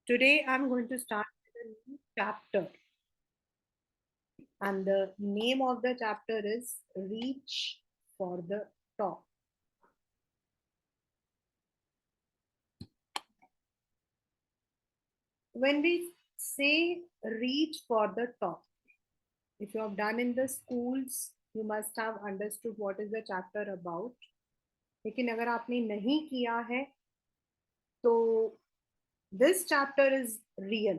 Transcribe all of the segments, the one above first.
Today I'm going to start with a new chapter, and the name of the chapter is Reach for the Top. When we say reach for the top, if you have done in the schools, you must have understood what is the chapter about. लेकिन अगर आपने नहीं किया है तो this chapter is real.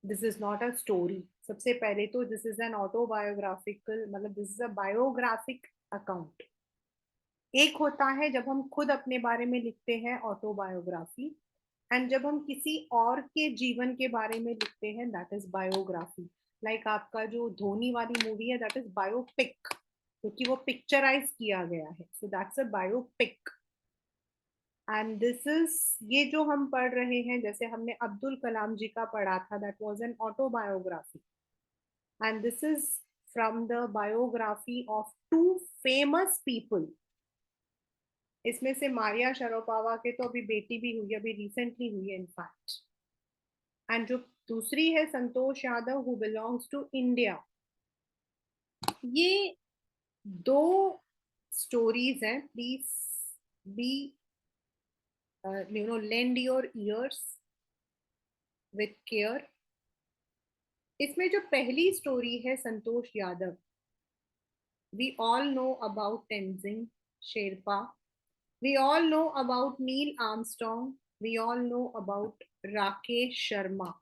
This is not a story. सबसे पहले तो this is an autobiographical, मतलब this is a biographic account. एक होता है जब हम खुद अपने बारे में लिखते हैं ऑटोबायोग्राफी, एंड जब हम किसी और के जीवन के बारे में लिखते हैं दैट इज बायोग्राफी. लाइक आपका जो धोनी वाली मूवी है दैट इज बायोपिक, क्योंकि वो पिक्चराइज किया गया है, so that's a biopic. And this is, ये जो हम पढ़ रहे हैं, जैसे हमने अब्दुल कलाम जी का पढ़ा था, that was an autobiography. And this is from the biography of two famous people. इसमें से मारिया शरापोवा के तो अभी बेटी भी हुई, अभी रिसेंटली हुई है इनफैक्ट. एंड जो दूसरी है Santosh Yadav, who belongs to India. ये दो स्टोरीज हैं. Please be lend your ears with care. इसमें जो पहली स्टोरी है Santosh Yadav, we all know about Tenzing Sherpa, we all know about Neil Armstrong, we all know about Rakesh Sharma.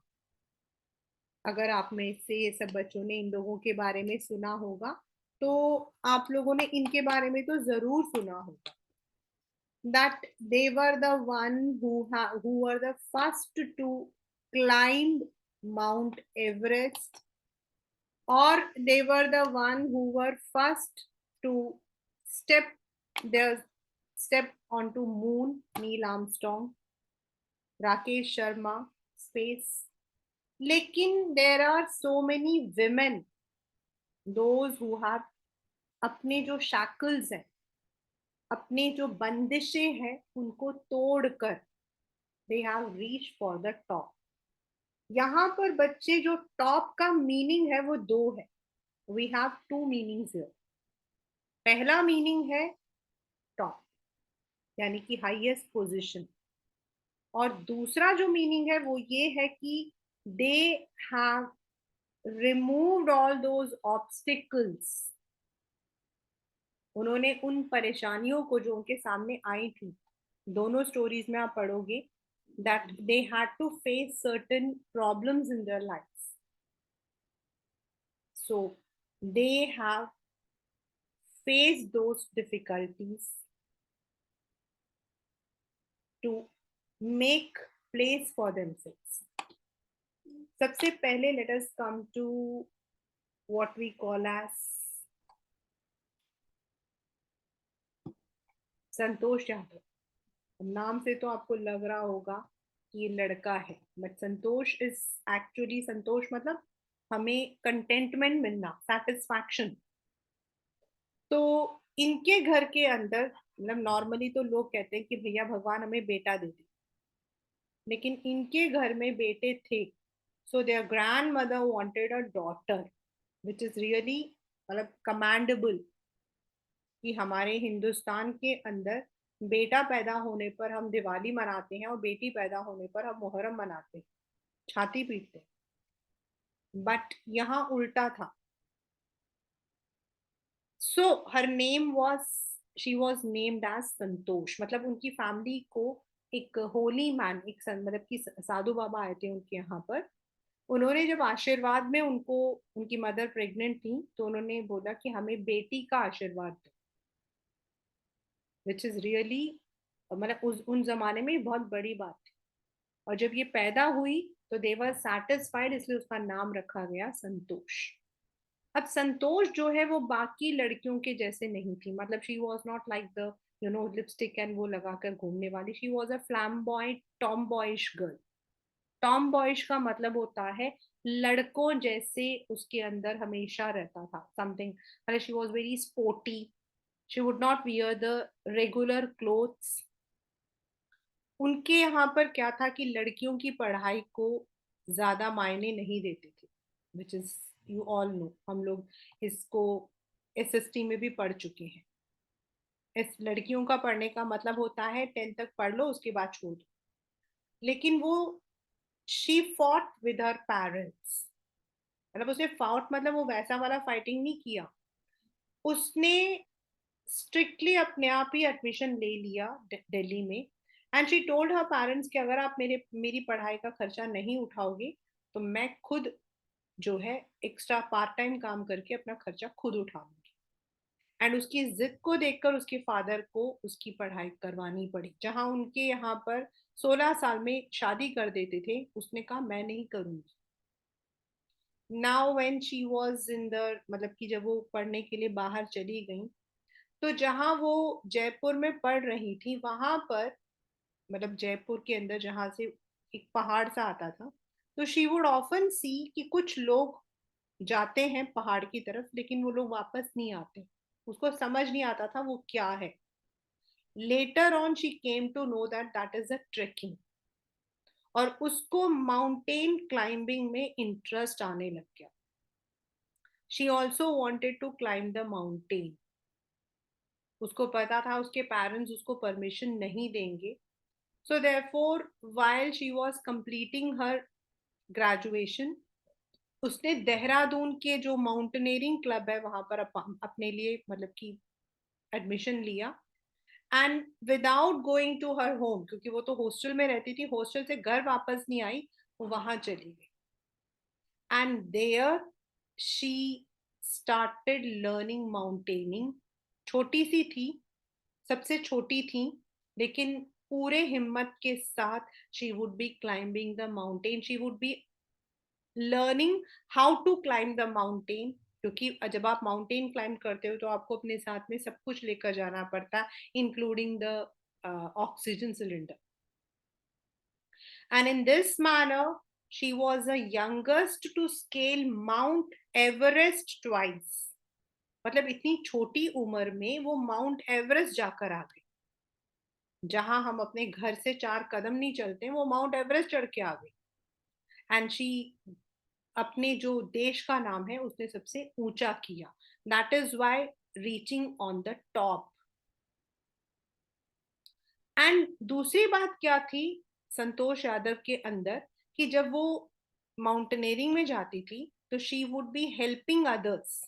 अगर आप में से ये सब बच्चों ने इन लोगों के बारे में सुना होगा तो आप लोगों ने इनके बारे में तो जरूर सुना होगा. that they were the one who were the first to climb Mount Everest, or they were the one who were first to step their step onto moon. Neil Armstrong, Rakesh Sharma, space. लेकिन there are so many women those who have अपने जो shackles हैं, अपने जो बंदिशें हैं, उनको तोड़कर they have reach for the top. यहाँ पर बच्चे, जो टॉप का मीनिंग है वो दो है. We have two meanings here. पहला मीनिंग है टॉप, यानी कि हाईएस्ट पोजीशन. और दूसरा जो मीनिंग है वो ये है कि they have removed all those obstacles. उन्होंने उन परेशानियों को जो उनके सामने आई थी, दोनों स्टोरीज में आप पढ़ोगे that they had to face certain problems in their lives. So they have faced those difficulties to make place for themselves. सबसे पहले let us come to what we call as Santosh Yadav. नाम से तो आपको लग रहा होगा कि ये लड़का है, बट संतोष इज एक्चुअली, संतोष मतलब हमें कंटेंटमेंट मिलना, सेटिस्फैक्शन. तो इनके घर के अंदर, मतलब नॉर्मली तो लोग कहते हैं कि भैया भगवान हमें बेटा दे दे, लेकिन इनके घर में बेटे थे. So their grandmother wanted a daughter, which is really मतलब कमांडेबल. कि हमारे हिंदुस्तान के अंदर बेटा पैदा होने पर हम दिवाली मनाते हैं और बेटी पैदा होने पर हम मुहर्रम मनाते हैं, छाती पीटते हैं. बट यहाँ उल्टा था. So her name was, she was named as Santosh. मतलब उनकी फैमिली को एक होली मैन, एक मतलब कि साधु बाबा आए थे उनके यहाँ पर. उन्होंने जब आशीर्वाद में, उनको, उनकी मदर प्रेग्नेंट थी, तो उन्होंने बोला कि हमें बेटी का आशीर्वाद दो, विच इज रियली, मतलब उन जमाने में बहुत बड़ी बात थी. और जब ये पैदा हुई तो दे वर सेटिस्फाइड, इसलिए उसका नाम रखा गया संतोष. अब संतोष जो है वो बाकी लड़कियों के जैसे नहीं थी. मतलब she was not like the lipstick and वो लगाकर घूमने वाली. She was a flamboyant tomboyish girl. Tomboyish का मतलब होता है लड़कों जैसे उसके अंदर हमेशा रहता था समथिंग. मतलब she was very sporty. She would not wear the regular clothes. उनके यहाँ पर क्या था कि लड़कियों की पढ़ाई को ज्यादा मायने नहीं देते थे, which is, you all know, हम लोग इसको एसएसटी में भी पढ़ चुके हैं। इस लड़कियों का पढ़ने का मतलब होता है 10th तक पढ़ लो, उसके बाद छोड़ दो। लेकिन वो, she fought with her parents, मतलब उसने फाउट मतलब वो वैसा वाला फाइटिंग नहीं किया, उसने स्ट्रिक्टली अपने आप ही एडमिशन ले लिया दिल्ली में। And she told her parents कि अगर आप मेरी पढ़ाई का खर्चा नहीं उठाओगे तो मैं खुद जो है एक्स्ट्रा पार्ट टाइम काम करके अपना खर्चा खुद उठाऊंगी। एंड उसकी जिद को देखकर उसके फादर को उसकी पढ़ाई करवानी पड़ी। जहां उनके यहाँ पर 16 साल में शादी कर देते थे, उसने कहा मैं नहीं करूंगी। Now when she was in the, मतलब कि जब वो पढ़ने के लिए बाहर चली गई, तो जहां वो जयपुर में पढ़ रही थी वहां पर, मतलब जयपुर के अंदर जहां से एक पहाड़ सा आता था, तो शी वुड ऑफन सी कि कुछ लोग जाते हैं पहाड़ की तरफ लेकिन वो लोग वापस नहीं आते। उसको समझ नहीं आता था वो क्या है। Later on she came to know that that is a trekking, और उसको माउंटेन क्लाइंबिंग में इंटरेस्ट आने लग गया। She also wanted to climb the mountain. उसको पता था उसके पेरेंट्स उसको परमिशन नहीं देंगे। So therefore, while she was completing her graduation, उसने देहरादून के जो माउंटेनियरिंग क्लब है वहां पर अपने लिए मतलब कि एडमिशन लिया। And without going to her home, क्योंकि वो तो हॉस्टल में रहती थी, हॉस्टल से घर वापस नहीं आई, वो वहां चली गई। And there she started learning mountaineering. छोटी सी थी, सबसे छोटी थी, लेकिन पूरे हिम्मत के साथ she would be climbing the mountain, she would be learning how to climb the mountain. क्योंकि जब आप माउंटेन क्लाइंब करते हो तो आपको अपने साथ में सब कुछ लेकर जाना पड़ता है, including the oxygen cylinder. And in this manner she was the youngest to scale Mount Everest twice. मतलब इतनी छोटी उम्र में वो माउंट एवरेस्ट जाकर आ गई। जहां हम अपने घर से 4 कदम नहीं चलते, वो माउंट एवरेस्ट चढ़ के आ गई। एंड शी अपने जो देश का नाम है उसने सबसे ऊंचा किया। That is why reaching on the top. And दूसरी बात क्या थी संतोष यादव के अंदर, कि जब वो माउंटेनियरिंग में जाती थी तो she would be helping others.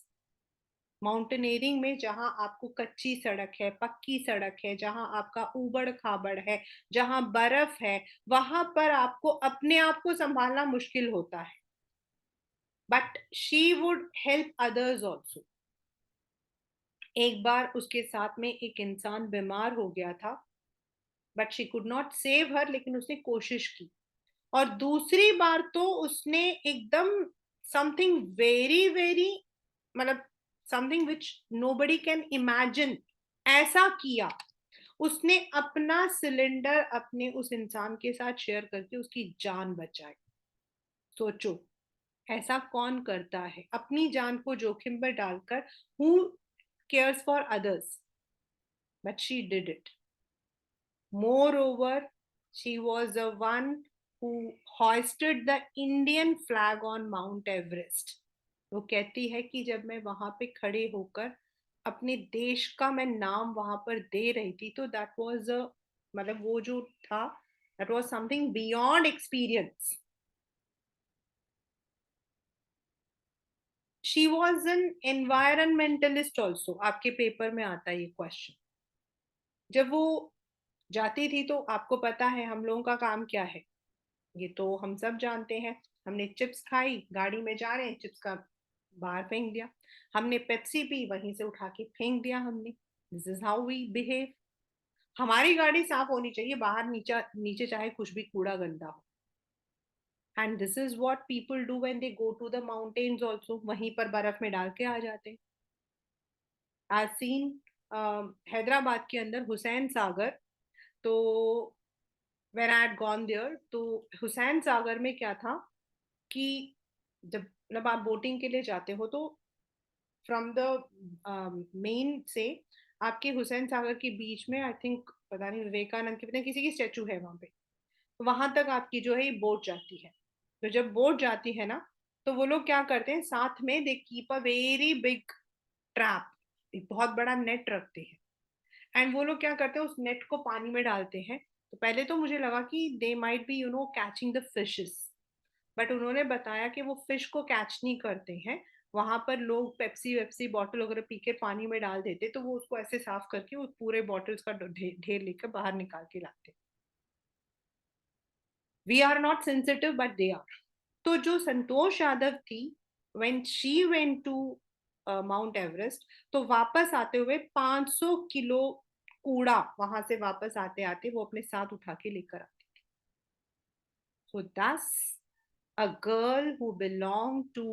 Mountaineering में जहां आपको कच्ची सड़क है, पक्की सड़क है, जहां आपका ऊबड़ खाबड़ है, जहां बर्फ है, वहां पर आपको अपने आप को संभालना मुश्किल होता है, but she would help others also. एक बार उसके साथ में एक इंसान बीमार हो गया था, but she could not save her, लेकिन उसने कोशिश की। और दूसरी बार तो उसने एकदम समथिंग वेरी वेरी, मतलब something which nobody can imagine, ऐसा किया। उसने अपना सिलेंडर अपने उस इंसान के साथ शेयर करके उसकी जान बचाई। सोचो, ऐसा कौन करता है अपनी जान को जोखिम में डालकर? Who cares for others? But she did it. Moreover, she was the one who hoisted the Indian flag on Mount Everest. वो कहती है कि जब मैं वहां पे खड़े होकर अपने देश का मैं नाम वहां पर दे रही थी, तो दैट वाज अ, मतलब वो जो था, that was something beyond experience. She was an environmentalist also, आपके पेपर में आता है ये क्वेश्चन। जब वो जाती थी तो आपको पता है हम लोगों का काम क्या है, ये तो हम सब जानते हैं। हमने चिप्स खाई, गाड़ी में जा रहे हैं, चिप्स का बाहर फेंक दिया। हमने पेप्सी पी, वहीं से उठा के फेंक दिया हमने। This is how we behave. हमारी गाड़ी साफ होनी चाहिए, बाहर नीचे नीचे चाहे कुछ भी कूड़ा गंदा हो। And this is what people do when they go to the mountains also, वहीं पर बर्फ में डाल के आ जाते हैं। आज सीन हैदराबाद के अंदर हुसैन सागर, तो when I had gone there, तो हुसैन सागर में क्या था कि जब मतलब आप बोटिंग के लिए जाते हो तो फ्रॉम द मेन से आपके हुसैन सागर के बीच में आई थिंक पता नहीं विवेकानंद की, पता नहीं किसी की स्टेचू है वहां पे, वहां तक आपकी जो है ये बोट जाती है। तो जब बोट जाती है ना, तो वो लोग क्या करते हैं, साथ में they keep a very big trap, एक बहुत बड़ा नेट रखते हैं। एंड वो लोग क्या करते हैं, उस नेट को पानी में डालते हैं। तो पहले तो मुझे लगा कि they might be catching the fishes, but उन्होंने बताया कि वो फिश को कैच नहीं करते हैं। वहां पर लोग पेप्सी वेप्सी बॉटल वगैरह पी के पानी में डाल देते, तो वो उसको ऐसे साफ करके वो पूरे बॉटल्स का ढेर लेकर बाहर निकाल के लाते। We are not sensitive but they are. तो जो संतोष यादव थी, when she went to Mount Everest, तो वापस आते हुए 500 किलो कूड़ा वहां से वापस आते आते वो अपने साथ उठा के लेकर आती। So this a girl who belong to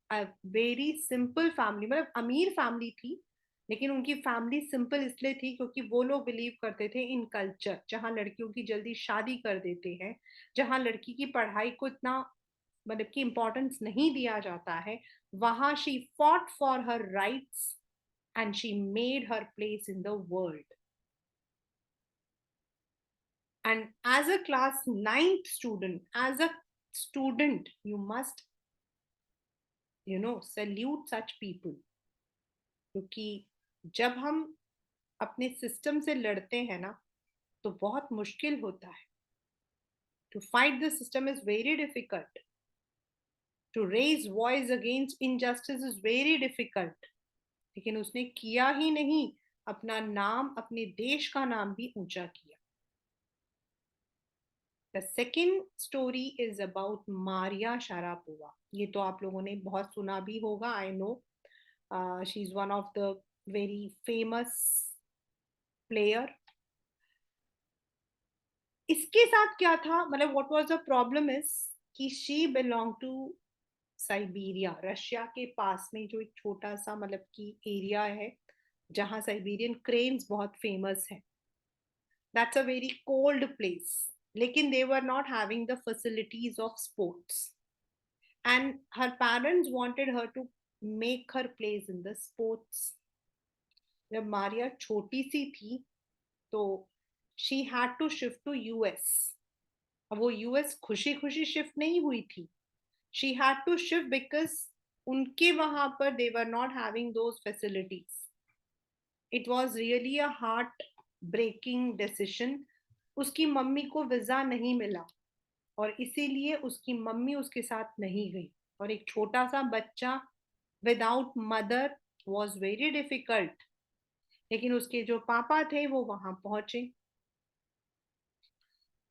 a very simple family, मतलब अमीर फैमिली थी, लेकिन उनकी फैमिली सिंपल इसलिए थी क्योंकि वो लोग बिलीव करते थे इन कल्चर जहां लड़कियों की जल्दी शादी कर देते हैं, जहां लड़की की पढ़ाई को इतना मतलब कि इम्पोर्टेंस नहीं दिया जाता है। वहां she fought for her rights and she made her place in the world. And as a class 9th student, as a student you must salute such people. क्योंकि जब हम अपने सिस्टम से लड़ते हैं ना, तो बहुत मुश्किल होता है। To fight the system is very difficult, to raise voice against injustice is very difficult. लेकिन उसने किया ही नहीं, अपना नाम, अपने देश का नाम भी ऊंचा किया। The second story is about Maria Sharapova. ये तो आप लोगों ने बहुत सुना भी होगा, I know. She is one of the very famous player. इसके साथ क्या था, मतलब what was the problem is कि she belong to Siberia, Russia के पास में जो एक छोटा सा मतलब की एरिया है जहां साइबेरियन क्रेन्स बहुत फेमस है। That's a very cold place, लेकिन they were not having the facilities of sports, and her parents wanted her to make her place in the sports. जब मारिया छोटी सी थी, तो she had to shift to US. अब वो US खुशी खुशी शिफ्ट नहीं हुई थी, she had to shift because उनके वहां पर they were not having those facilities. It was really a heart breaking decision. उसकी मम्मी को वीजा नहीं मिला, और इसीलिए उसकी मम्मी उसके साथ नहीं गई। और एक छोटा सा बच्चा without mother was very difficult. लेकिन उसके जो पापा थे वो वहां पहुंचे।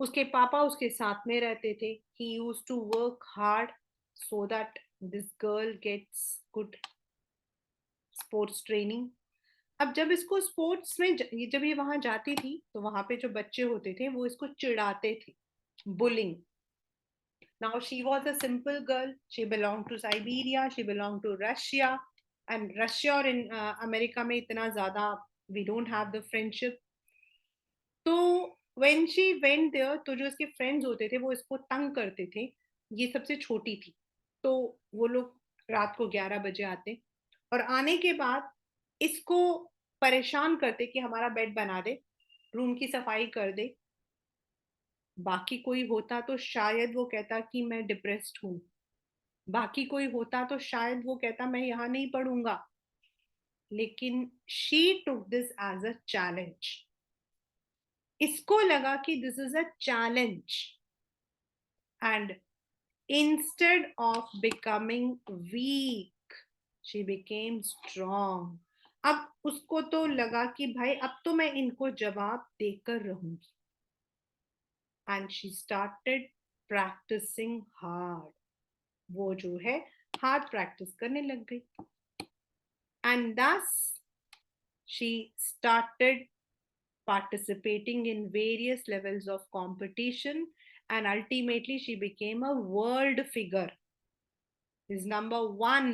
उसके पापा उसके साथ में रहते थे। He used to work hard so that this girl gets good sports training. अब जब इसको स्पोर्ट्स में जब ये वहां जाती थी, तो वहां पे जो बच्चे होते थे वो इसको चिढ़ाते थे, bullying. Now she was a simple girl, she belong to Siberia, she belong to Russia, and Russia और इन अमेरिका में इतना ज्यादा we don't have the friendship. तो व्हेन शी वेंट देयर, तो जो इसके फ्रेंड्स होते थे वो इसको तंग करते थे। ये सबसे छोटी थी, तो वो लोग रात को 11 बजे आते, और आने के बाद इसको परेशान करते कि हमारा बेड बना दे, रूम की सफाई कर दे। बाकी कोई होता तो शायद वो कहता कि मैं डिप्रेस्ड हूँ, बाकी कोई होता तो शायद वो कहता मैं यहाँ नहीं पढ़ूंगा। लेकिन she took this as a challenge. इसको लगा कि this is a challenge, and instead of becoming weak, she became strong. अब उसको तो लगा कि भाई अब तो मैं इनको जवाब देकर रहूंगी, and she started practising hard. वो जो है हार्ड प्रैक्टिस करने लग गई, and thus she started participating in various levels of competition, and ultimately she became a world figure, is number one।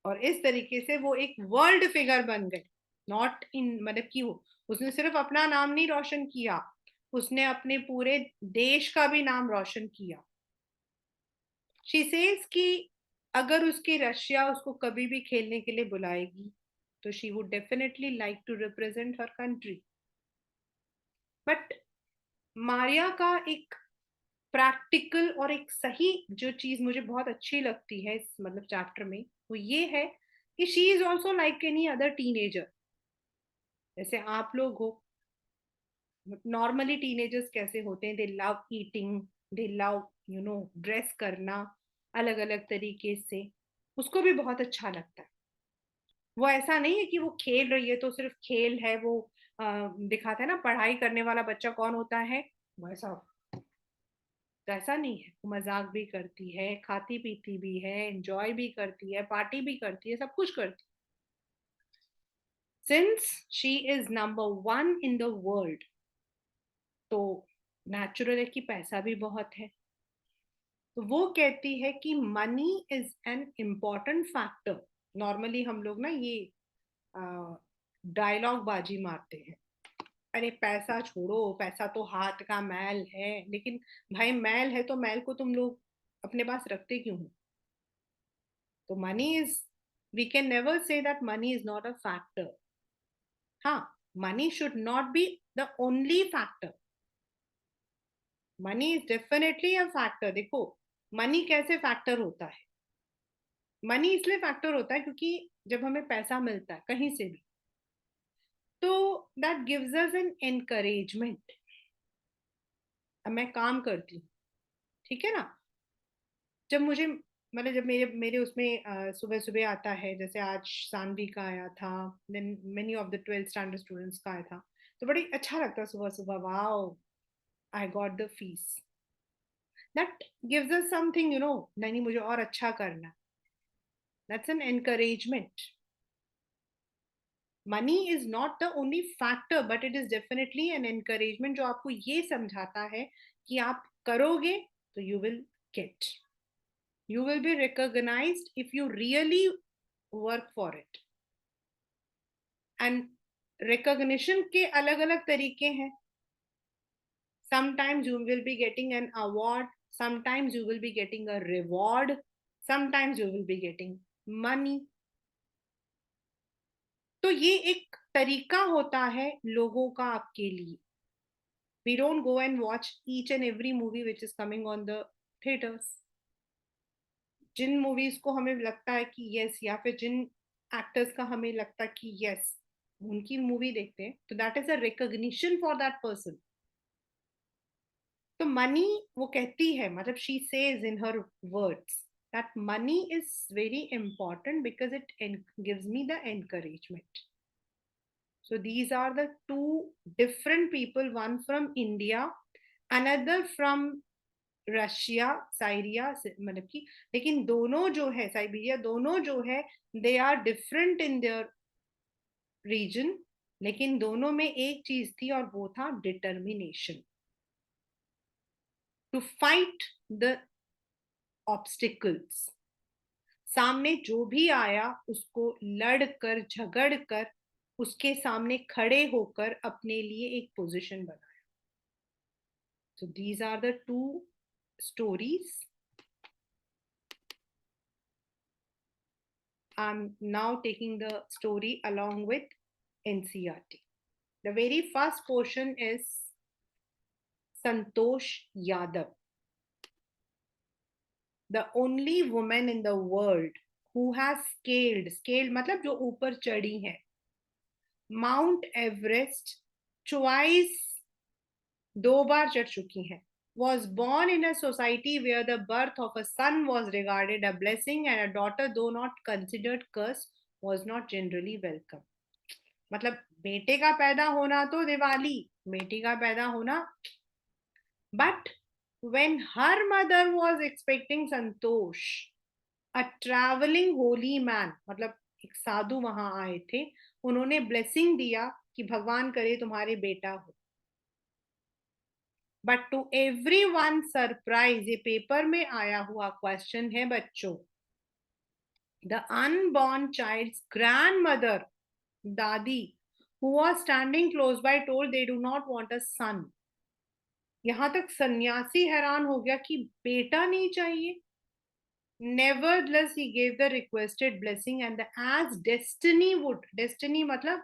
और इस तरीके से वो एक वर्ल्ड फिगर बन गए। नॉट इन मतलब कि वो उसने सिर्फ अपना नाम नहीं रोशन किया, उसने अपने पूरे देश का भी नाम रोशन किया। शी सेज कि अगर उसकी रशिया उसको कभी भी खेलने के लिए बुलाएगी, तो she would definitely like to represent her country. But Maria का एक प्रैक्टिकल और एक सही जो चीज मुझे बहुत अच्छी लगती है इस मतलब चैप्टर में, वो ये है कि she is also like any other teenager. जैसे आप लोग हो, नॉर्मली टीनेजर्स कैसे होते हैं, दे लव ईटिंग, दे लव ड्रेस करना अलग अलग तरीके से, उसको भी बहुत अच्छा लगता है. वो ऐसा नहीं है कि वो खेल रही है तो सिर्फ खेल है, वो दिखाता है ना पढ़ाई करने वाला बच्चा कौन होता है, वैसा. तो ऐसा नहीं है, वो मजाक भी करती है, खाती पीती भी है, एंजॉय भी करती है, पार्टी भी करती है, सब कुछ करती है. Since she is number one in the world, तो नेचुरल है कि पैसा भी बहुत है. तो वो कहती है कि money is an important factor. Normally हम लोग ना ये डायलॉग बाजी मारते हैं, अरे पैसा छोड़ो, पैसा तो हाथ का मैल है. लेकिन भाई मैल है तो मैल को तुम लोग अपने पास रखते क्यों हो? तो money is, we can never say that money is not a factor. हाँ, money should not be the only factor. Money is definitely a factor. देखो, मनी कैसे फैक्टर होता है? मनी इसलिए फैक्टर होता है क्योंकि जब हमें पैसा मिलता है कहीं से भी, तो that gives us N encouragement. अब मैं काम करती हूँ, ठीक है ना, जब मुझे मतलब जब मेरे मेरे उसमें सुबह सुबह आता है, जैसे आज सानवी का आया था, then many of the 12th standard students का आया था, तो बड़ी अच्छा लगता है सुबह सुबह, wow I got the fees. That gives us something, नहीं मुझे और अच्छा करना. That's an encouragement. Money is not the only factor but it is definitely an encouragement, जो आपको ये समझाता है कि आप करोगे तो you will get, you will be recognized if you really work for it. And recognition के अलग अलग तरीके हैं. Sometimes you will be getting an award, sometimes you will be getting a reward, sometimes you will be getting money. तो ये एक तरीका होता है लोगों का आपके लिए. We don't go and watch each and every movie which is coming on the theaters. जिन मूवीज को हमें लगता है कि यस, या फिर जिन एक्टर्स का हमें लगता है कि यस उनकी मूवी देखते हैं, तो that is a recognition for that person. तो मनी, वो कहती है, मतलब she says in her words that money is very important because it gives me the encouragement. So these are the two different people, one from India, another from Russia, Syria, मतलब कि, लेकिन दोनों जो है, साइबेरिया, दोनों जो है, they are different in their region, लेकिन दोनों में एक चीज थी और वो था determination to fight the obstacles. सामने जो भी आया उसको लड़कर झगड़ कर उसके सामने खड़े होकर अपने लिए एक पोजीशन बनाया. So these are the two stories. I'm now taking the story along with NCRT. The very first portion is Santosh Yadav, the only woman in the world who has scaled मतलब जो ऊपर चढ़ी है, Mount Everest twice, 2 बार चढ़ चुकी हैं. Was born in a society where the birth of a son was regarded a blessing and a daughter, though not considered cursed, was not generally welcome. मतलब बेटे का पैदा होना तो दिवाली, बेटी का पैदा होना. But when her mother was expecting Santosh, a traveling holy man, मतलब एक साधु वहां आए थे, उन्होंने ब्लेसिंग दिया कि भगवान करे तुम्हारे बेटा हो. But to everyone surprise, ये पेपर में आया हुआ क्वेश्चन है बच्चों, द अनबॉर्न चाइल्ड्स ग्रैंडमदर, दादी, who was standing close by told they do not want a son. यहां तक सन्यासी हैरान हो गया कि बेटा नहीं चाहिए. Nevertheless, he gave the requested blessing, and as destiny would, destiny मतलब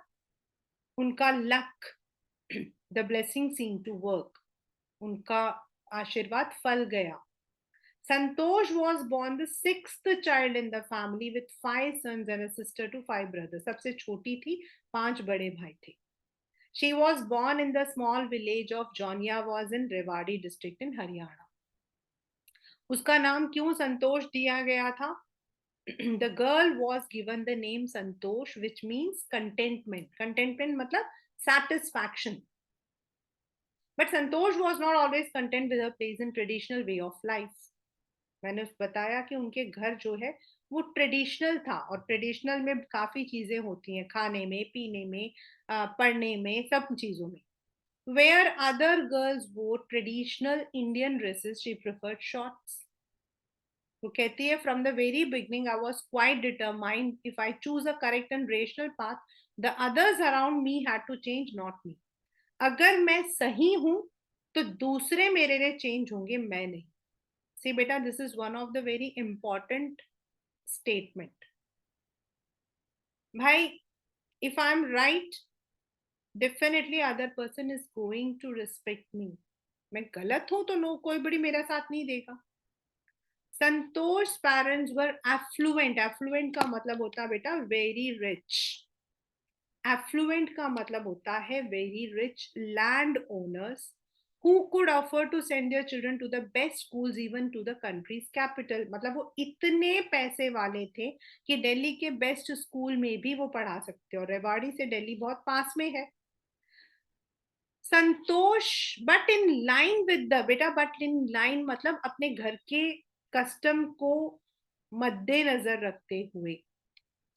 उनका luck, the blessing seemed to work. उनका आशीर्वाद फल गया. Santosh was born the sixth child in the family with 5 sons and a sister to 5 brothers. सबसे छोटी थी, 5 बड़े भाई थे. She was born in the small village of Jaunia was in Rewari district in Haryana. उसका नाम क्यों संतोष दिया गया था? The girl was given the name Santosh, which means contentment. Contentment मतलब satisfaction. But Santosh was not always content with her place in traditional way of life. मैंने बताया कि उनके घर जो है वो ट्रेडिशनल था, और ट्रेडिशनल में काफी चीजें होती हैं, खाने में, पीने में, पढ़ने में, सब चीजों में. Where other girls wore traditional Indian dresses, she preferred shorts. वो कहती है, from the very beginning I was quite determined if I choose a correct and rational path, the others around me had to change, not me. अगर मैं सही हूं तो दूसरे मेरे लिए चेंज होंगे, मैं नहीं. See beta, this is one of the very important statement. Bhai, if I'm right, definitely other person is going to respect me. मैं गलत हूं तो नो, कोई बड़ी मेरा साथ नहीं देगा. संतोष पेरेंट्स वर एफ्लुएंट. एफ्लुएंट का मतलब होता है बेटा वेरी रिच. एफ्लुएंट का मतलब होता है very rich land owners who could afford to send their children to the best schools even to the country's capital. मतलब वो इतने पैसे वाले थे कि दिल्ली के बेस्ट स्कूल में भी वो पढ़ा सकते, और रेवाड़ी से दिल्ली बहुत पास में है. Santosh but in line with the बेटा, बट इन लाइन मतलब अपने घर के कस्टम को मद्देनजर रखते हुए,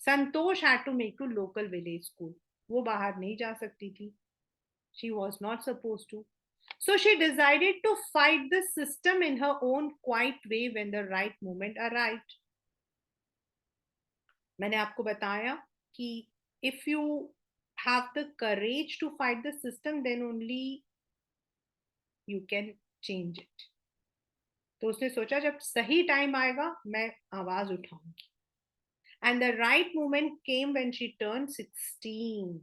Santosh had to make to local village school. वो बाहर नहीं जा सकती थी. She was not suppose to. So she decided to fight the system in her own quiet way when the right moment arrived. मैंने आपको बताया कि if you have the courage to fight the system, then only you can change it. तो उसने सोचा जब सही time आएगा मैं आवाज उठाऊंगी. And the right moment came when she turned 16.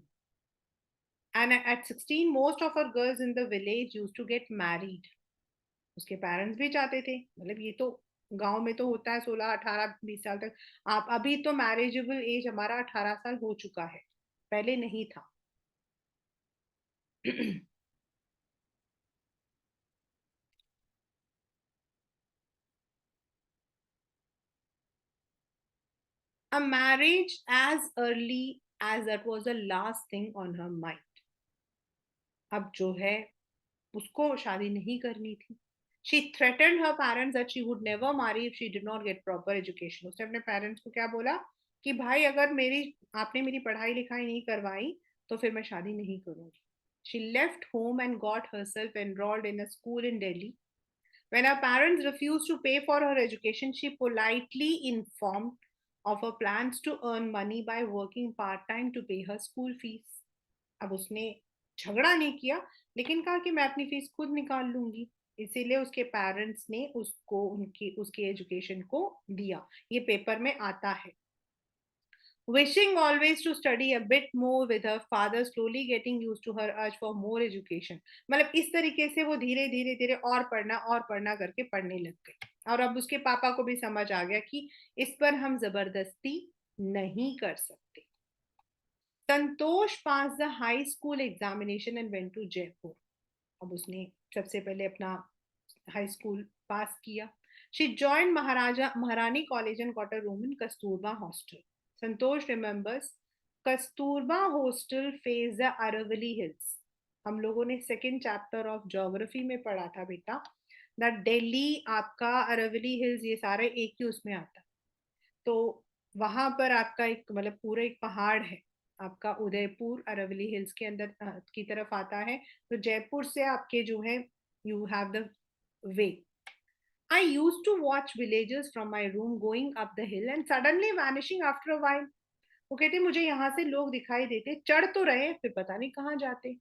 And at 16, most of her girls in the village used to get married. उसके parents भी चाहते थे, मतलब ये तो गांव में तो होता है 16, 18, 20 साल तक. आप अभी तो मैरिजेबल एज हमारा 18 साल हो चुका है, पहले नहीं था. A marriage as early as that was the last thing on her mind. अब जो है उसको शादी नहीं करनी थी. She threatened her parents that she would never marry if she did not get proper education. उसने अपने पेरेंट्स को क्या बोला कि भाई अगर आपने मेरी पढ़ाई लिखाई नहीं करवाई तो फिर मैं शादी नहीं करूंगी. She left home and got herself enrolled in a school in Delhi. When her parents refused to pay for her education, she politely informed of her plans to earn money by working part-time to pay her school fees. अब उसने झगड़ा नहीं किया, लेकिन कहा कि मैं अपनी फीस खुद निकाल लूंगी. इसीलिए उसके पेरेंट्स ने उसको उसकी एजुकेशन को दिया. ये पेपर में आता है. Wishing always to study a bit more with her father, slowly getting used to her urge for more education. मतलब इस तरीके से वो धीरे धीरे धीरे और पढ़ना करके पढ़ने लग गई. और अब उसके पापा को भी समझ आ गया कि इस पर हम जबरदस्ती नहीं कर सकते. Santosh pass the high school examination and went to Jaipur. अब उसने सबसे पहले अपना हाई स्कूल पास किया. She joined Maharani college and got a room in Kasturba hostel. Santosh remembers Kasturba hostel face the Aravalli hills. हम लोगों ने सेकेंड चैप्टर ऑफ ज्योग्राफी में पढ़ा था बेटा, दैट दिल्ली आपका अरावली हिल्स ये सारे एक ही उसमें आता. तो वहां पर आपका एक मतलब पूरा एक पहाड़ है, आपका उदयपुर अरावली हिल्स के अंदर की तरफ आता है. तो जयपुर से आपके जो है you have the way. I used to watch villagers from my room going up the hill and suddenly vanishing after a while. वो कहते मुझे यहाँ से लोग दिखाई देते, चढ़ तो रहे फिर पता नहीं कहाँ जाते.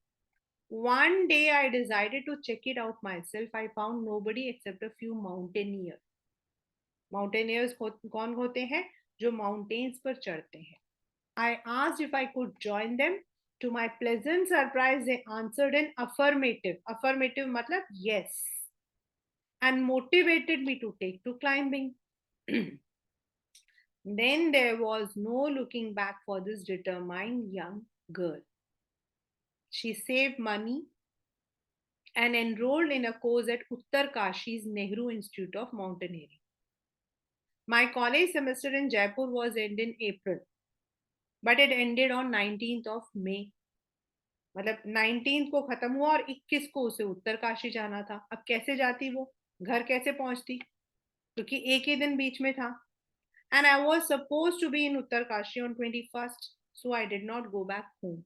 One day I decided to check it out myself. I found nobody except a few mountaineers. Mountaineers कौन होते हैं? जो माउंटेन्स पर चढ़ते हैं. I asked if I could join them. To my pleasant surprise, they answered an affirmative. Affirmative matlab yes. And motivated me to take to climbing. Then there was no looking back for this determined young girl. She saved money and enrolled in a course at Uttar Kashi's Nehru Institute of Mountaineering. My college semester in Jaipur was ended in April, but it ended on 19th of May. मतलब 19 को खत्म हुआ और 21 को उसे उत्तरकाशी जाना था. अब कैसे जाती वो, घर कैसे पहुंचती, क्योंकि एक ही दिन बीच में था. And I was supposed to be in Uttarkashi on 21st, so I did not go back home.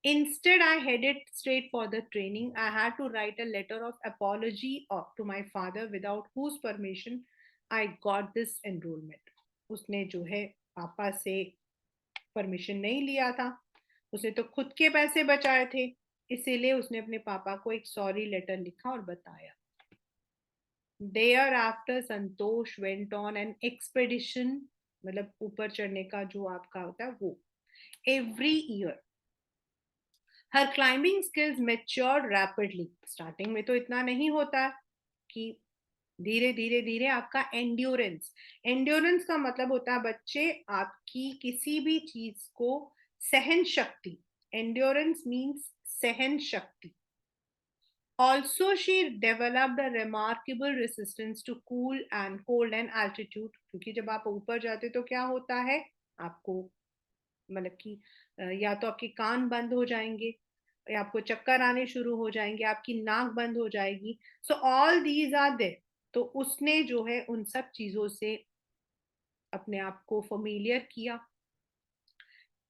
Instead, I headed straight for the training. I had to write a letter of apology to my father, without whose permission I got this enrollment. उसने जो है पापा से permission नहीं लिया था, उसने तो खुद के पैसे बचाए थे, इसीलिए उसने अपने पापा को एक सॉरी लेटर लिखा और बताया. Thereafter, Santosh went on an expedition, मतलब ऊपर चढ़ने का जो आपका होता है वो. Every year, her climbing skills matured rapidly. Starting में तो इतना नहीं होता कि धीरे धीरे धीरे आपका एंड्योरेंस का मतलब होता है बच्चे आपकी किसी भी चीज को सहन शक्ति. एंड्योरेंस मीन्स सहन शक्ति. Also, she developed a remarkable resistance to cold and altitude. क्योंकि जब आप ऊपर जाते तो क्या होता है, आपको मतलब कि या तो आपके कान बंद हो जाएंगे, या आपको चक्कर आने शुरू हो जाएंगे, आपकी नाक बंद हो जाएगी. So all these are there. तो उसने जो है उन सब चीजों से अपने आप को फेमिलियर किया.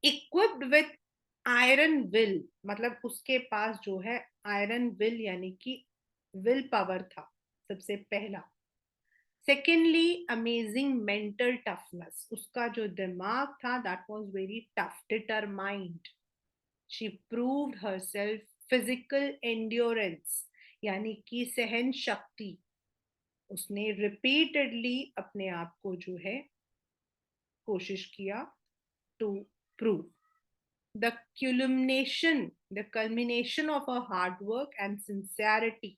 इक्विप्ड विथ आयरन विल, मतलब उसके पास जो है आयरन विल यानी कि विल पावर था सबसे पहला. Secondly, amazing mental toughness. उसका जो दिमाग था that was very tough, determined. She proved herself. Physical endurance यानी कि सहन शक्ति. उसने रिपीटेडली अपने आप को जो है कोशिश किया to prove. The culmination of her hard work and sincerity.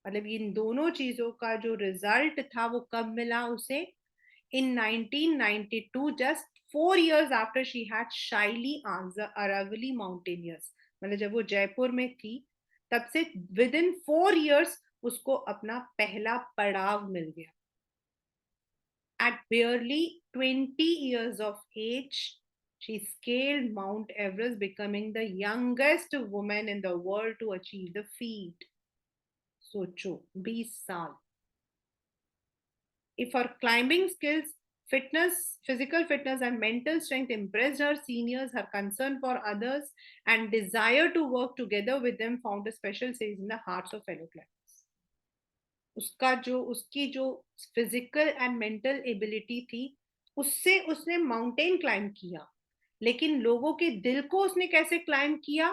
मतलब इन दोनों चीजों का जो रिजल्ट था वो कब मिला उसे? In 1992, just 4 years after she had shyly answered Aravalli Mountaineers. मतलब जब वो जयपुर में थी तब से within 4 years उसको अपना पहला पड़ाव मिल गया. At barely 20 years of age, she scaled Mount Everest, becoming the youngest woman in the world to achieve the feat. Socho, 20 साल. If her climbing skills, physical fitness, and mental strength impressed her seniors, her concern for others and desire to work together with them found a special place in the hearts of fellow climbers. उसकी जो physical and mental ability थी, उससे उसने mountain climb किया. लेकिन लोगों के दिल को उसने कैसे क्लाइंब किया?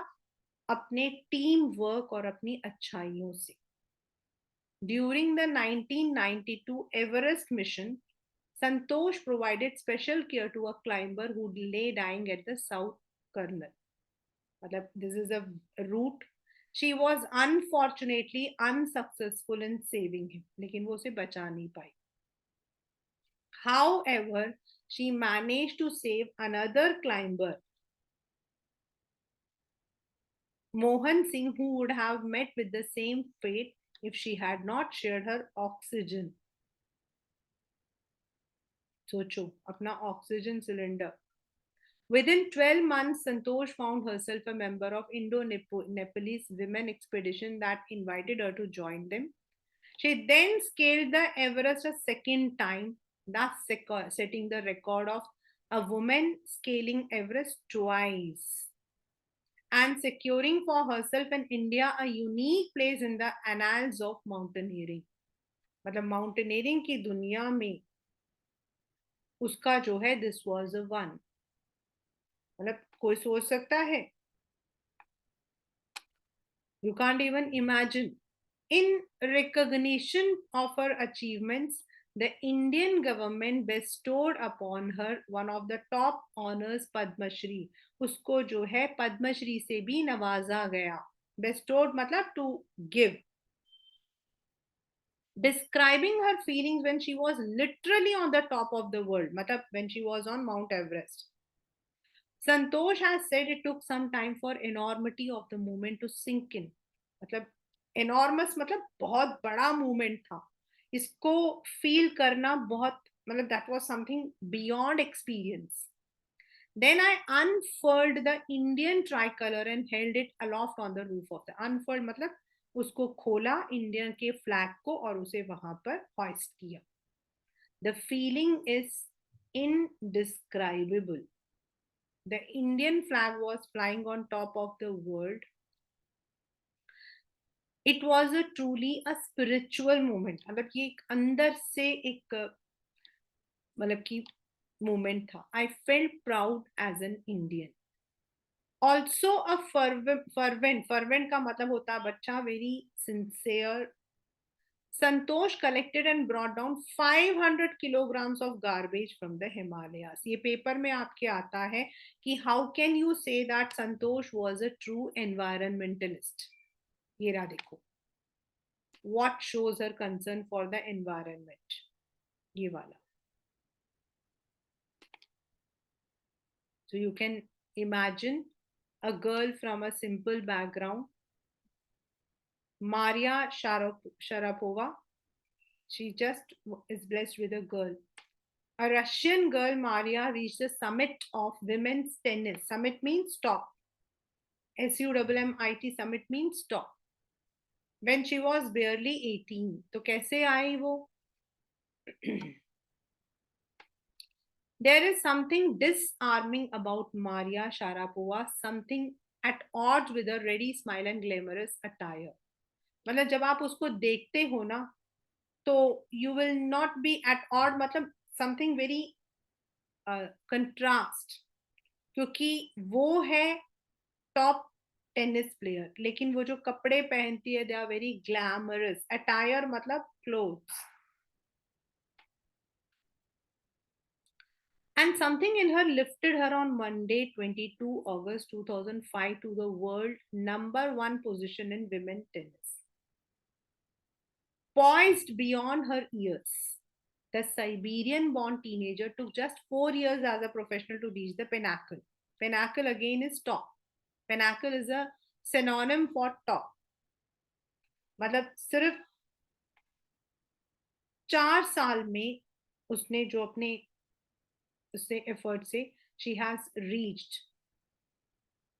अपने टीम वर्क और अपनी अच्छाइयों से. During the 1992 Everest mission, Santosh provided special care to a climber who lay dying at the south corner. मतलब this is a route. She was unfortunately unsuccessful in saving him, लेकिन वो उसे बचा नहीं पाई. However, she managed to save another climber, Mohan Singh, who would have met with the same fate if she had not shared her oxygen. सोचो, अपना oxygen cylinder. Within 12 months, Santosh found herself a member of Indo-Nepalese women expedition that invited her to join them. She then scaled the Everest a second time, thus setting the record of a woman scaling Everest twice and securing for herself in India a unique place in the annals of mountaineering. मतलब mountaineering की दुनिया में उसका जो है this was a one. मतलब कोई सोच सकता है? You can't even imagine. In recognition of her achievements, The Indian government bestowed upon her one of the top honors Padma Shri. उसको जो है पद्म श्री से भी नवाजा गया. Bestowed मतलब to give. Describing her feelings when she was literally on the top of the world, matlab when she was on Mount Everest. Santosh has said it took some time for enormity of the movement to sink in. मतलब enormous मतलब बहुत बड़ा movement था. इसको feel करना बहुत मतलब that was something beyond experience. Then I unfurled the Indian tricolor and held it aloft on the roof of the. Unfurled मतलब उसको खोला इंडियन के फ्लैग को और उसे वहां पर hoist किया. The feeling is indescribable. The Indian flag was flying on top of the world. It was a truly a spiritual moment. मतलब ये एक अंदर से एक मतलब की moment था. I felt proud as an Indian. Also a fervent का मतलब होता है बच्चा, very sincere. Santosh collected and brought down 500 kilograms of garbage from the Himalayas. ये पेपर में आपके आता है कि how can you say that Santosh was a true environmentalist? ये रहा देखो. What shows her concern for the environment? ये वाला. So you can imagine a girl from a simple background, Maria Sharapova. She just is blessed with a girl. A Russian girl, Maria, reached the summit of women's tennis. Summit means top. SUMMIT, summit means top. When she was barely 18. तो कैसे आई वो? There is something disarming about Maria Sharapova, something at odds with her ready smile and glamorous attire. मतलब जब आप उसको देखते हो ना तो you will not be at odd, मतलब something very contrast, क्योंकि वो है टॉप टेनिस प्लेयर लेकिन वो जो कपड़े पहनती है they are very glamorous. Attire मतलब clothes. And something in her lifted her on Monday, 22 August 2005, to the world #1 position in women tennis. Poised beyond her years, the Siberian-born teenager took just 4 years as a professional to reach the pinnacle. Pinnacle again is top. Pinnacle is a synonym for top. मतलब सिर्फ 4 साल में उसने जो अपने उससे effort से she has reached,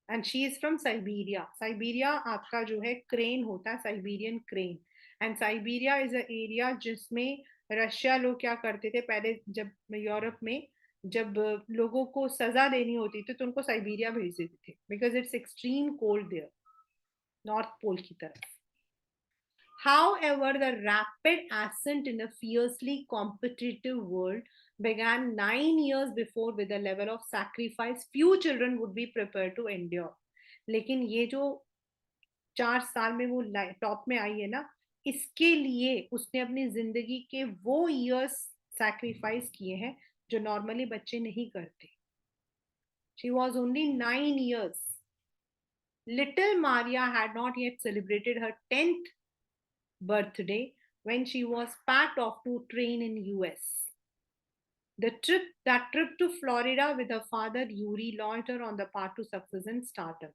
and she is from Siberia. Siberia आपका जो है क्रेन होता है, Siberian crane. And Siberia is a area जिसमें रशिया लोग क्या करते थे पहले, जब यूरोप में जब लोगों को सजा देनी होती थी तो उनको साइबेरिया भेज देते थे because it's extreme cold there, north pole की तरफ. However, the rapid ascent in a fiercely competitive world began 9 years before with a level of sacrifice few children would be prepared to endure. लेकिन ये जो 4 साल में वो top में आई है ना, इसके लिए उसने अपनी जिंदगी के वो इयर्स सैक्रिफाइस किए हैं जो नॉर्मली बच्चे नहीं करते. She was only 9 years. Little Maria had not yet celebrated her 10th birthday when she was packed off to train in US. That trip to Florida with her father Yuri launched her on the path to success and stardom.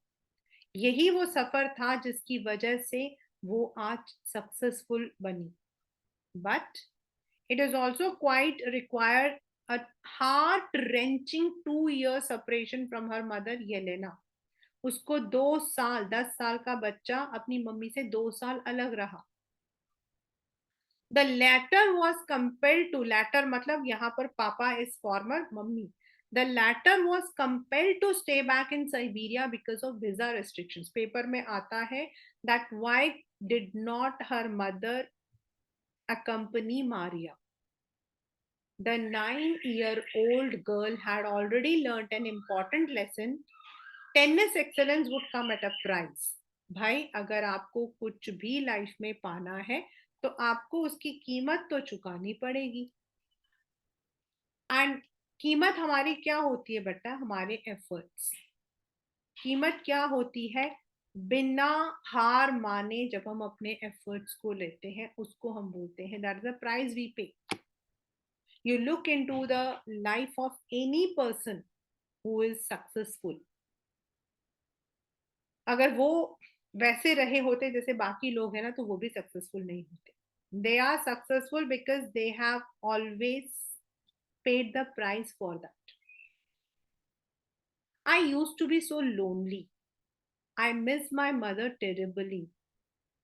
यही वो सफर था जिसकी वजह से वो आज successful बनी. But it is also quite required a heart-wrenching 2-year separation from her mother Yelena. उसको 2 साल 10 साल का बच्चा अपनी मम्मी से 2 साल अलग रहा. The latter was compelled to, latter मतलब यहाँ पर पापा is former mummy. The latter was compelled to stay back in Siberia because of visa restrictions. Paper में आता है that why did not her mother accompany Maria. The 9-year-old girl had already learnt an important lesson. Tennis excellence would come at a price. भाई अगर आपको कुछ भी life में पाना है तो आपको उसकी कीमत तो चुकानी पड़ेगी। एंड कीमत हमारी क्या होती है बेटा? हमारे एफर्ट्स। कीमत क्या होती है? बिना हार माने जब हम अपने एफर्ट्स को लेते हैं, उसको हम बोलते हैं that is the price we pay. You look into the life of any person who is successful. अगर वो वैसे रहे होते जैसे बाकी लोग हैं ना, तो वो भी सक्सेसफुल नहीं होते। They are successful because they have always paid the price for that. I used to be so lonely. I miss my mother terribly.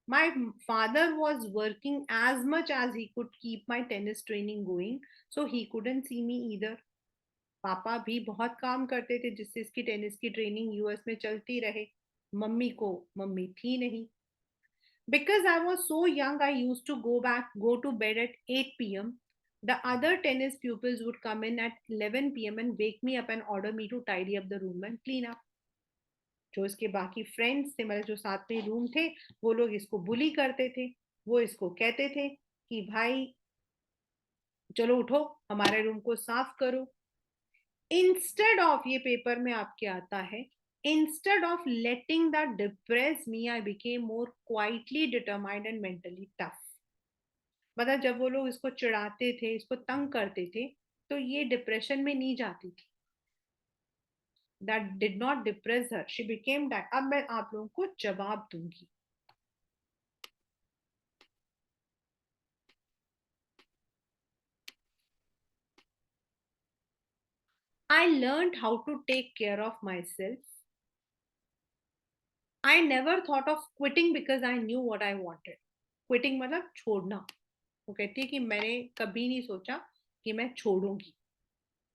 My father was working as much as he could keep my tennis training going, so he couldn't see me either. पापा भी बहुत काम करते थे जिससे इसकी tennis की training US में चलती रहे। मम्मी थी नहीं। Because I was so young I use to go to bed at 8 p.m. The other tennis pupils would come in at 11 p.m. and wake me up and order me to tidy up the room and clean up. जो इसके बाकी friends थे, मतलब जो साथ में room थे, वो लोग इसको बुली करते थे। वो इसको कहते थे कि भाई चलो उठो, हमारे रूम को साफ करो। इंस्टेड ऑफ, ये पेपर में आपके आता है, instead of letting that depress me, I became more quietly determined and mentally tough. मतलब जब वो लोग इसको चिढ़ाते थे, इसको तंग करते थे, तो ये डिप्रेशन में नहीं जाती थी। That did not depress her, she became that. अब मैं आप लोगों को जवाब दूंगी। I learned how to take care of myself. I never thought of quitting because I knew what I wanted. Quitting मतलब छोड़ना। वो कहती है कि मैंने कभी नहीं सोचा कि मैं छोड़ूंगी।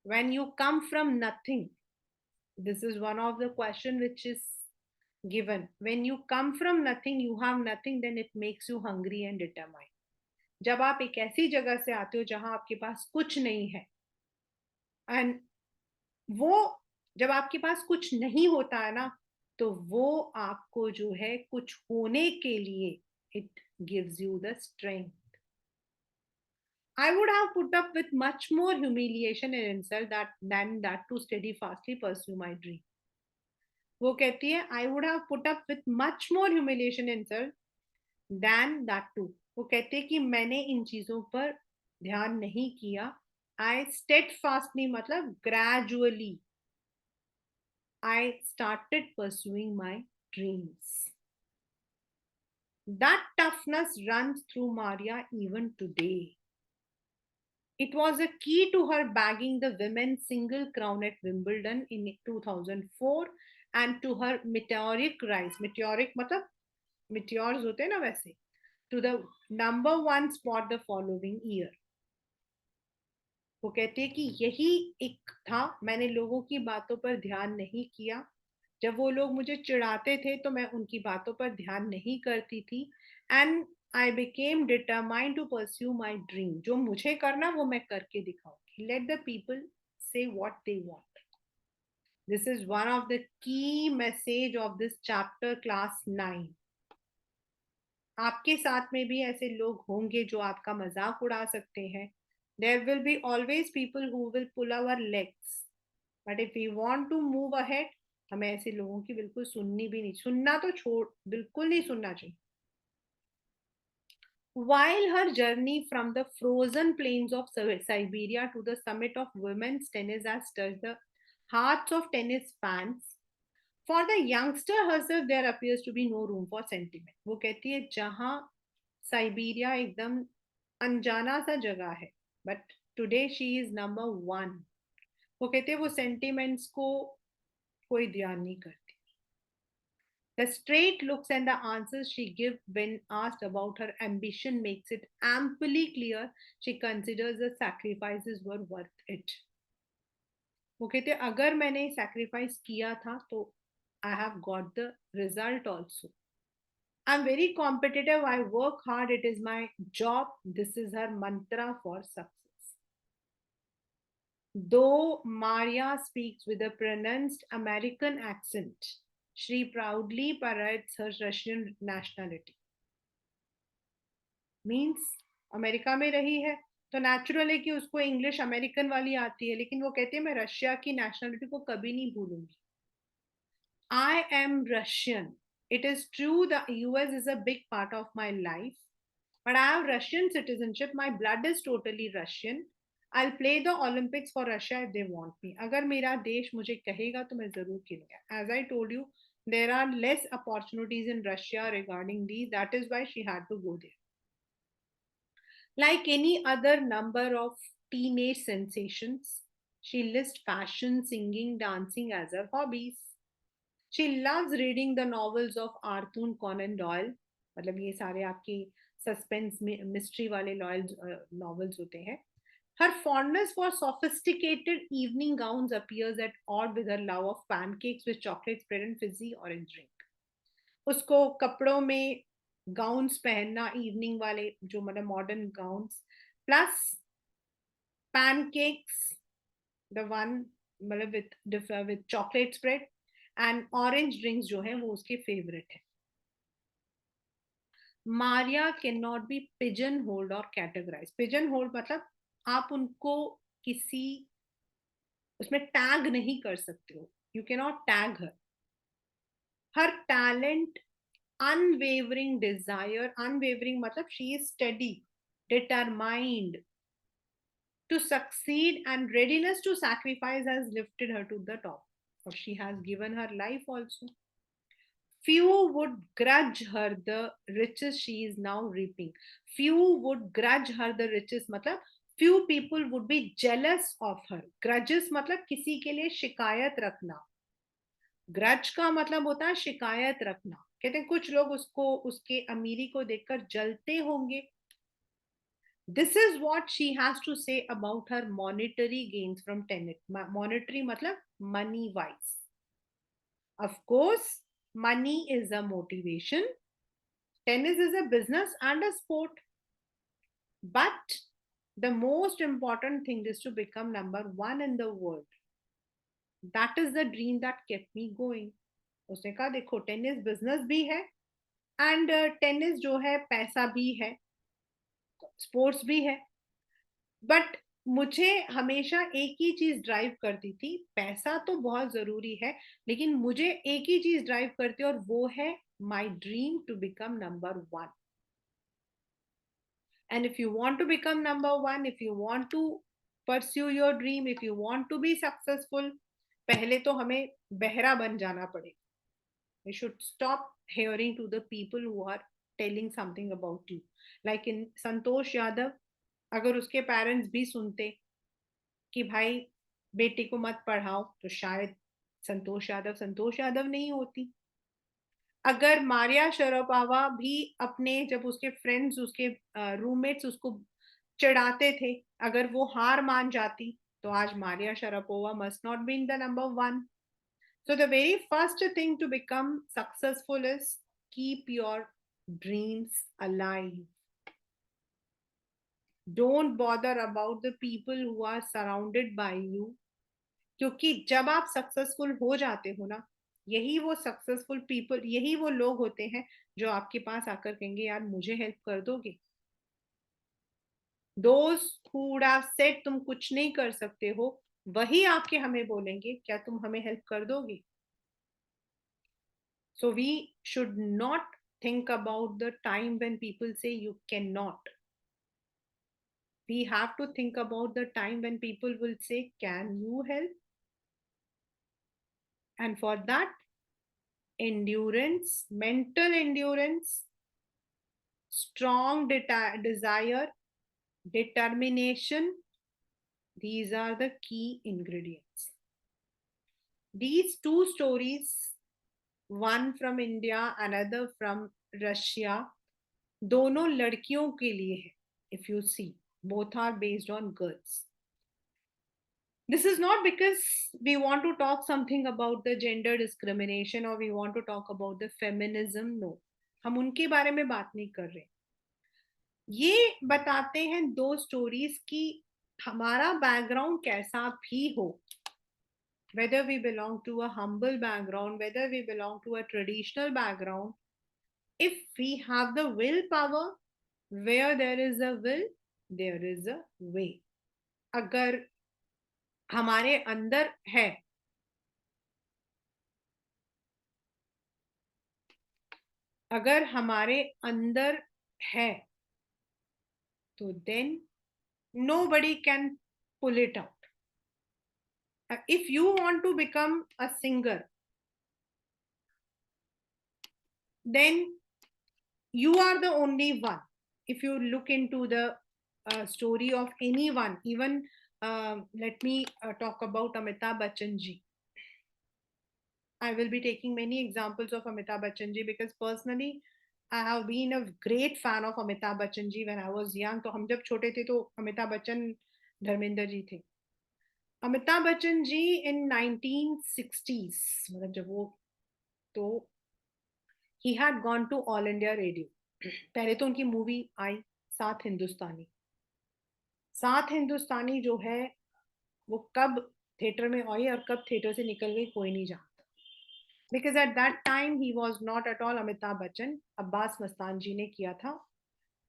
When you come from nothing, this is one of the question which is given. When you come from nothing, you have nothing, then it makes you hungry and determined. जब आप एक ऐसी जगह से आते हो जहां आपके पास कुछ नहीं है, एंड वो जब आपके पास कुछ नहीं होता है ना, तो वो आपको जो है कुछ होने के लिए, it gives you the strength. I would have put up with much more humiliation and insult than that to steadfastly pursue my dream. वो कहती है I would have put up with much more humiliation and insult than that too. वो कहती है कि मैंने इन चीजों पर ध्यान नहीं किया। I steadfastly मतलब gradually I started pursuing my dreams. That toughness runs through Maria even today. It was a key to her bagging the women's single crown at Wimbledon in 2004 and to her meteoric rise. Meteoric मतलब meteors होते हैं ना वैसे, to the number one spot the following year. वो कहते हैं कि यही एक था, मैंने लोगों की बातों पर ध्यान नहीं किया। जब वो लोग मुझे चिढ़ाते थे तो मैं उनकी बातों पर ध्यान नहीं करती थी। And I became determined to pursue my dream. जो मुझे करना वो मैं करके दिखाऊंगी। Let the people say what they want. This is one of the key message of this chapter class 9। आपके साथ में भी ऐसे लोग होंगे जो आपका मजाक उड़ा सकते हैं। There will be always people who will pull our legs, but if we want to move ahead, हमें ऐसे लोगों की बिल्कुल सुननी भी नहीं, सुनना तो छोड़, बिल्कुल नहीं सुनना चाहिए। While her journey from the frozen plains of Siberia to the summit of women's tennis has touched the hearts of tennis fans, for the youngster herself there appears to be no room for sentiment. वो कहती है जहां Siberia एकदम अनजाना सा जगह है, but today she is number 1। वो कहते हैं वो सेंटिमेंट्स को कोई ध्यान नहीं करती। The straight looks and the answers she gives when asked about her ambition makes it amply clear she considers the sacrifices were worth it. वो कहते अगर मैंने sacrifice किया था तो I have got the result also. I'm very competitive. I work hard. It is my job. This is her mantra for success. Though Maria speaks with a pronounced American accent, she proudly parades her Russian nationality. Means America में रही है तो natural है कि उसको English American वाली आती है, लेकिन वो कहती है मैं रशिया की नेशनलिटी को कभी नहीं भूलूंगी. I am Russian. It is true the US is a big part of my life, but I have Russian citizenship. My blood is totally Russian. I'll play the Olympics for Russia if they want me. अगर मेरा देश मुझे कहेगा तो मैं जरूर खेलूंगा. As I told you, there are less opportunities in Russia regarding these. That is why she had to go there. Like any other number of teenage sensations, she lists fashion, singing, dancing as her hobbies. She loves reading the novels of Arthur Conan Doyle. मतलब ये सारे आपके suspense mystery वाले loyal novels होते हैं. Her fondness for sophisticated evening gowns appears at odd with her love of pancakes with chocolate spread and fizzy orange drink. उसको कपड़ों में गाउन्स पहनना, इवनिंग वाले जो मतलब modern gowns, plus pancakes, the one मतलब with chocolate spread and orange drinks जो है वो उसके फेवरेट है. Maria can not be pigeonholed और कैटेगराइज. पिजन होल्ड मतलब आप उनको किसी उसमें टैग नहीं कर सकते हो. You can not tag her. Her talent, unwavering desire, unwavering matlab she is steady, determined to succeed, and readiness to sacrifice has lifted her to the top, or she has given her life also. Few would grudge her the riches she is now reaping. Few would grudge her the riches matlab few people would be jealous of her. Grudges matlab किसी के लिए शिकायत रखना. Grudge का मतलब होता है शिकायत रखना. कहते हैं कुछ लोग उसको उसके अमीरी को देखकर जलते होंगे. This is what she has to say about her monetary gains from tennis. Monetary मतलब money wise. Of course, money is a motivation. Tennis is a business and a sport. But the most important thing is to become number one in the world. That is the dream that kept me going. उसने कहा देखो tennis business भी है and tennis जो है पैसा भी है, स्पोर्ट्स भी है. बट मुझे हमेशा एक ही चीज ड्राइव करती थी. पैसा तो बहुत जरूरी है, लेकिन मुझे एक ही चीज ड्राइव करती और वो है my dream to become number one. And if you want to become number one, if you want to pursue your dream, if you want to be successful, पहले तो हमें बहरा बन जाना पड़ेगा. We should stop hearing to the people who are telling something about you. Like in Santosh Yadav, अगर उसके parents भी सुनते कि भाई बेटी को मत पढ़ाओ, तो शायद संतोष यादव नहीं होती. अगर मारिया शरापोवा भी अपने जब उसके फ्रेंड्स उसके रूममेट्स उसको चिढ़ाते थे, अगर वो हार मान जाती तो आज Maria Sharapova must not be in the number one. So the very first thing to become successful is keep your dreams alive. Don't bother about the people who are surrounded by you. क्योंकि जब आप successful हो जाते हो ना, यही वो successful people, यही वो लोग होते हैं जो आपके पास आकर कहेंगे यार मुझे हेल्प कर दोगे. Those who would have said तुम कुछ नहीं कर सकते हो, वही आपके हमें बोलेंगे क्या तुम हमें हेल्प कर दोगे. So we should not think about the time when people say you cannot. We have to think about the time when people will say, can you help? And for that, endurance, mental endurance, strong desire, determination, these are the key ingredients. These two stories, one from India, another from Russia, दोनों लड़कियों के लिए है. If you see, both are based on girls. This is not because we want to talk something about the gender discrimination or we want to talk about the feminism. No, हम उनके बारे में बात नहीं कर रहे. ये बताते हैं दो स्टोरीज की हमारा बैकग्राउंड कैसा भी हो, whether we belong to a humble background, whether we belong to a traditional background, if we have the willpower, where there is a will there is a way. अगर हमारे अंदर है, अगर हमारे अंदर है, तो then nobody can pull it out. If you want to become a singer, then you are the only one. If you look into the story of anyone, even let me talk about Amitabh Bachchan ji. I will be taking many examples of Amitabh Bachchan ji because personally I have been a great fan of Amitabh Bachchan ji when I was young. तो हम जब छोटे थे तो अमिताभ बच्चन धर्मेंद्र जी थे. Amitabh Bachchan ji in 1960s, मतलब जब वो, तो he had gone to All India Radio. पहले तो उनकी मूवी आई सात हिंदुस्तानी. सात हिंदुस्तानी जो है वो कब थिएटर में आई और कब थिएटर से निकल गई कोई नहीं जानता. Because at that time he was not at all Amitabh Bachchan. Abbas Mastan जी ने किया था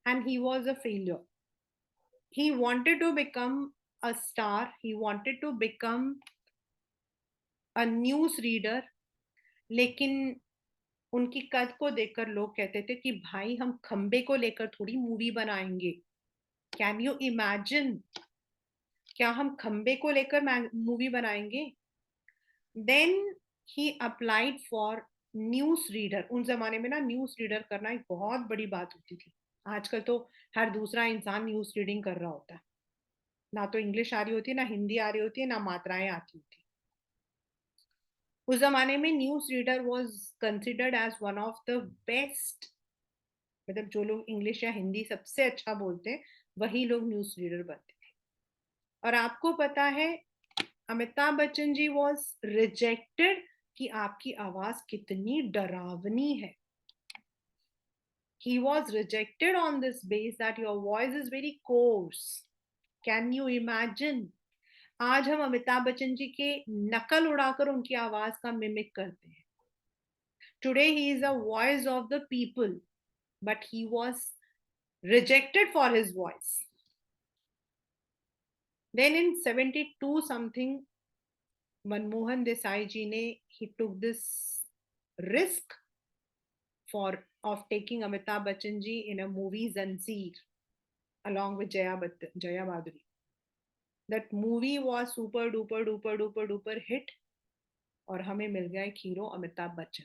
and he was a failure. He wanted to become a star. He wanted to become a news reader. लेकिन उनकी कद को देखकर लोग कहते थे कि भाई हम खंबे को लेकर थोड़ी मूवी बनाएंगे. कैन यू इमेजिन, क्या हम खंबे को लेकर मूवी बनाएंगे? Then he applied for news reader. उन जमाने में ना न्यूज रीडर करना एक बहुत बड़ी बात होती थी. आजकल तो हर दूसरा इंसान न्यूज रीडिंग कर रहा होता है. ना तो इंग्लिश आ रही होती है, ना हिंदी आ रही होती है, ना मात्राएं आती होती. उस जमाने में news reader was considered as one of the best. मतलब जो लोग इंग्लिश या हिंदी सबसे अच्छा बोलते हैं वही लोग न्यूज रीडर बनते थे. और आपको पता है अमिताभ बच्चन जी वॉज रिजेक्टेड कि आपकी आवाज कितनी डरावनी है. He was rejected on this base that your voice is very coarse. Can you imagine? आज हम अमिताभ बच्चन जी के नकल उड़ाकर उनकी आवाज का मिमिक करते हैं. Today he is a voice of the people, but he was rejected for his voice. Then in 72 something, Manmohan Desai ji ne, he took this risk for of taking Amitabh Bachchan ji in a movie Zanjeer along with Jaya Baduri. That movie was super duper duper duper duper hit और हमें मिल गया एक hero Amitabh Bachchan.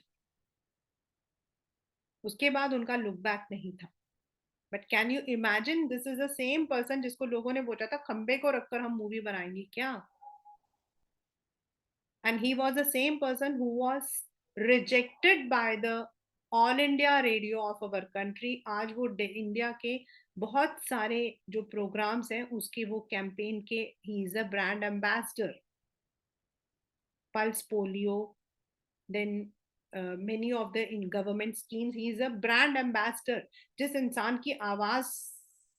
उसके बाद उनका look back नहीं था. But can you imagine, this is the same person जिसको लोगों ने बोला था खंबे को रखकर हम मूवी बनाएंगे क्या. And he was the same person who was rejected by the all India radio of our country. आज वो इंडिया के बहुत सारे जो प्रोग्राम्स हैं उसके वो कैंपेन के he is a brand ambassador. Pulse polio, then many of the in government schemes, he is a brand ambassador. जिस इंसान की आवाज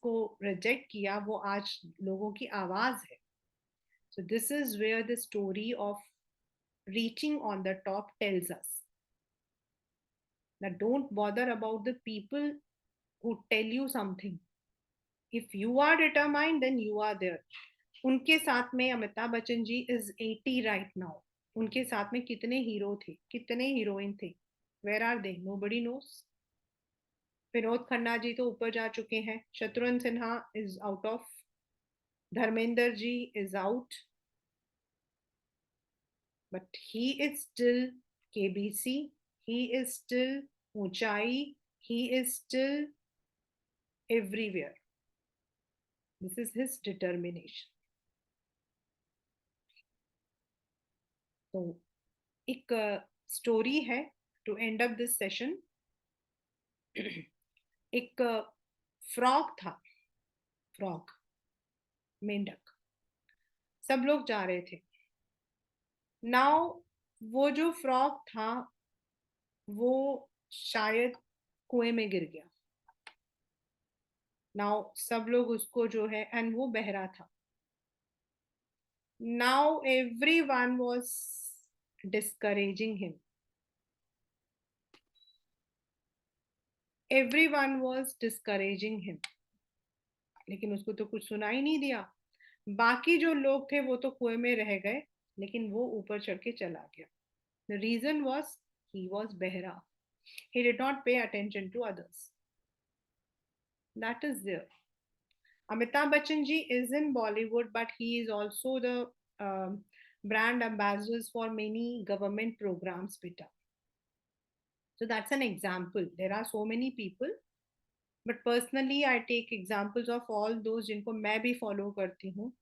को रिजेक्ट किया वो आज लोगों की आवाज है. So this is where the story of reaching on the top tells us. Now don't bother about the people who tell you something. If you are determined, then you are there. उनके साथ में Amitabh Bachchan ji is 80 right now. उनके साथ में कितने hero थे, कितने heroine थे? Where are they? Nobody knows. Vinod Khanna ji तो ऊपर जा चुके हैं. Shatrughan Sinha is out of. Dharmendra ji is out. But he is still KBC. He is still ऊंचाई. He is still everywhere. This is his determination. तो एक स्टोरी है to end up this session. एक फ्रॉग था. फ्रॉग, मेंढक. सब लोग जा रहे थे. नाउ वो जो फ्रॉग था वो शायद कुएं में गिर गया. नाउ सब लोग उसको जो है, एंड वो बहरा था. Now everyone was discouraging him. everyone was discouraging him, लेकिन उसको तो कुछ सुना ही नहीं दिया। बाकी जो लोग थे वो तो कुएं में रह गए, लेकिन वो ऊपर चढ़ के चला गया। The reason was he was behra. He did not pay attention to others. That is there. Amitabh Bachchan ji is in Bollywood, but he is also the brand ambassadors for many government programs, beta. So that's an example. There are so many people, but personally, I take examples of all those जिनको मैं भी follow करती हूँ,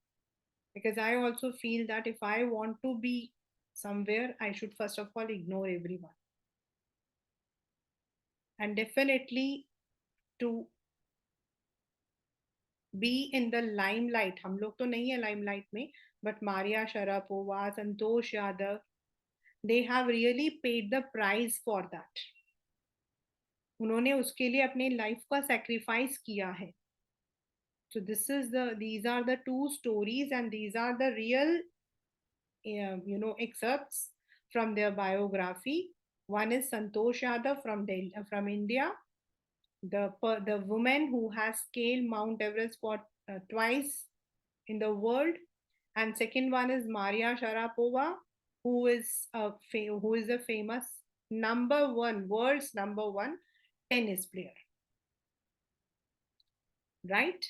because I also feel that if I want to be somewhere, I should first of all ignore everyone, and definitely to be in the limelight. हम लोग तो नहीं है limelight में, but Maria Sharapova, Santosh Yadav, they have really paid the price for that. उन्होंने उसके लिए अपने लाइफ का sacrifice किया है. So these are the two stories, and these are the real excerpts from their biography. One is Santosh Yadav from Delhi, from India, the woman who has scaled Mount Everest for twice in the world, and second one is Maria Sharapova, who is a famous world's number one tennis player, right?